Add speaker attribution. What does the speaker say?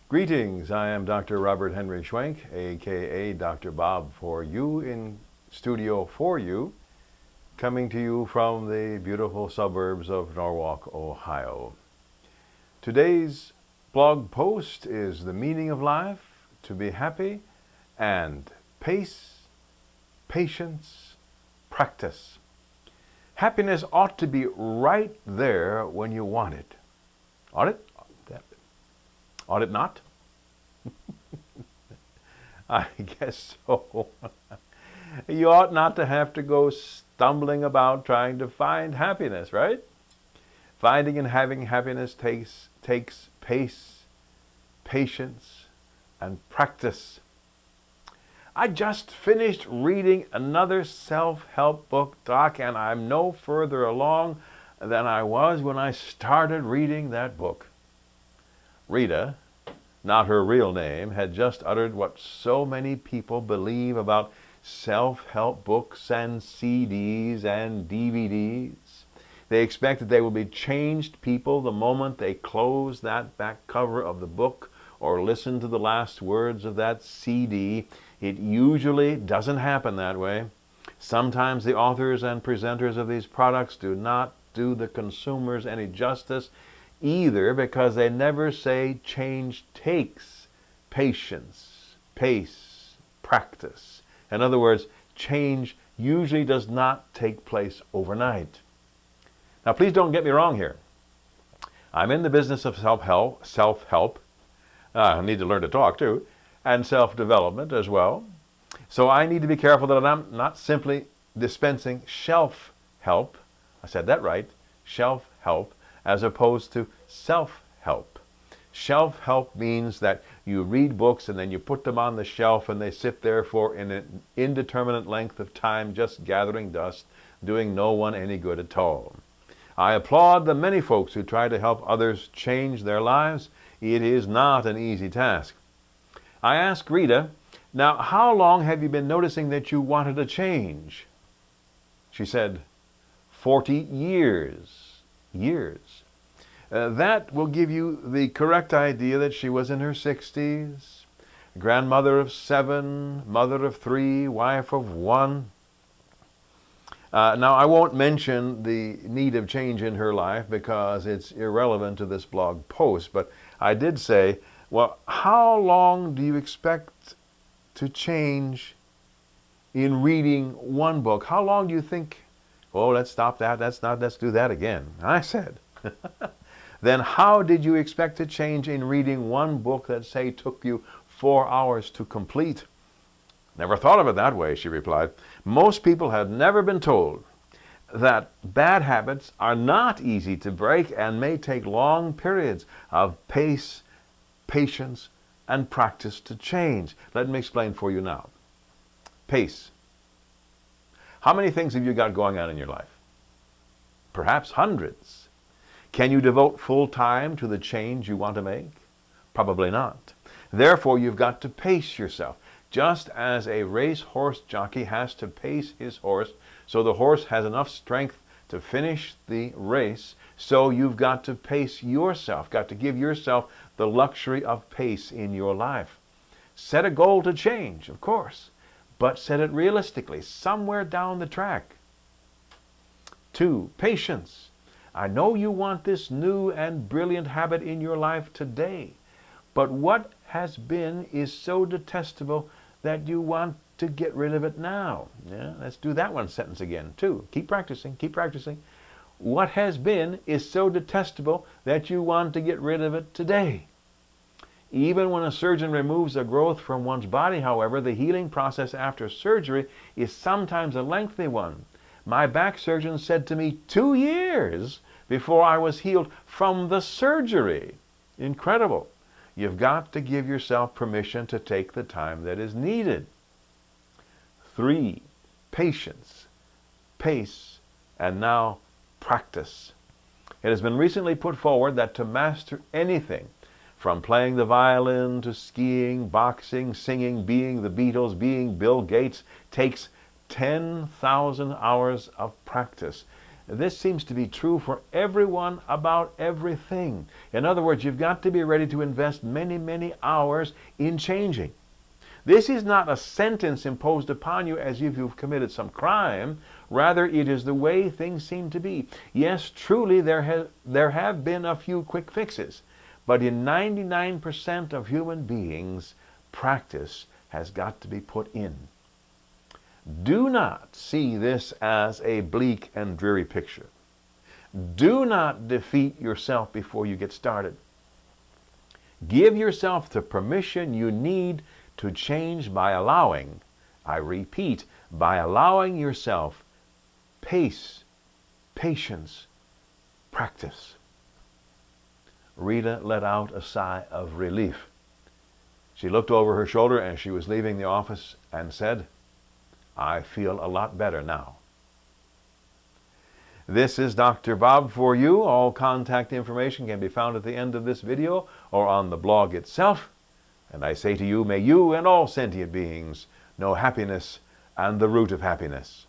Speaker 1: Greetings, I am Dr. Robert Henry Schwenk, aka Dr. Bob for you, in studio for you, coming to you from the beautiful suburbs of Norwalk, Ohio. Today's blog post is the meaning of life, to be happy, and pace, patience, practice. Happiness ought to be right there when you want it. Ought it? Ought it not? I guess so. You ought not to have to go stumbling about trying to find happiness, right? Finding and having happiness takes pace, patience, and practice. I just finished reading another self-help book, Doc, and I'm no further along than I was when I started reading that book. Rita, not her real name, had just uttered what so many people believe about self-help books and CDs and DVDs. They expect that they will be changed people the moment they close that back cover of the book or listen to the last words of that CD. It usually doesn't happen that way. Sometimes the authors and presenters of these products do not do the consumers any justice either, because they never say change takes patience, pace, practice. In other words, change usually does not take place overnight. Now, please don't get me wrong here. I'm in the business of self-help. I need to learn to talk too, and self-development as well. So I need to be careful that I'm not simply dispensing shelf help. I said that right, shelf help, as opposed to self-help. Shelf-help means that you read books and then you put them on the shelf and they sit there for an indeterminate length of time, just gathering dust, doing no one any good at all. I applaud the many folks who try to help others change their lives. It is not an easy task. I asked Rita, now, how long have you been noticing that you wanted a change? She said, 40 years. That will give you the correct idea that she was in her 60s, grandmother of 7, mother of 3, wife of 1. Now, I won't mention the need of change in her life because it's irrelevant to this blog post, but I did say, well, how long do you expect to change in reading one book? How long do you think, oh, let's stop that, let's do that again? I said, then how did you expect to change in reading one book that, say, took you 4 hours to complete? Never thought of it that way, she replied. Most people have never been told that bad habits are not easy to break and may take long periods of pace, patience, and practice to change. Let me explain for you now. Pace. How many things have you got going on in your life? Perhaps hundreds. Can you devote full time to the change you want to make? Probably not. Therefore, you've got to pace yourself. Just as a racehorse jockey has to pace his horse so the horse has enough strength to finish the race, so you've got to pace yourself, got to give yourself the luxury of pace in your life. Set a goal to change, of course, but set it realistically, somewhere down the track. 2, patience. I know you want this new and brilliant habit in your life today, but what has been is so detestable that you want to get rid of it now. Yeah, let's do that one sentence again, too. Keep practicing, keep practicing. What has been is so detestable that you want to get rid of it today. Even when a surgeon removes a growth from one's body, however, the healing process after surgery is sometimes a lengthy one. My back surgeon said to me 2 years before I was healed from the surgery. Incredible. You've got to give yourself permission to take the time that is needed. 3, patience, pace, and now practice. It has been recently put forward that to master anything, from playing the violin to skiing, boxing, singing, being the Beatles, being Bill Gates, takes 10,000 hours of practice. This seems to be true for everyone about everything. In other words, you've got to be ready to invest many, many hours in changing. This is not a sentence imposed upon you as if you've committed some crime. Rather, it is the way things seem to be. Yes, truly, there have been a few quick fixes. But in 99% of human beings, practice has got to be put in. Do not see this as a bleak and dreary picture. Do not defeat yourself before you get started. Give yourself the permission you need to change by allowing, I repeat, by allowing yourself pace, patience, practice. Rita let out a sigh of relief. She looked over her shoulder as she was leaving the office and said, I feel a lot better now. This is Dr. Bob for you. All contact information can be found at the end of this video or on the blog itself. And I say to you, may you and all sentient beings know happiness and the root of happiness.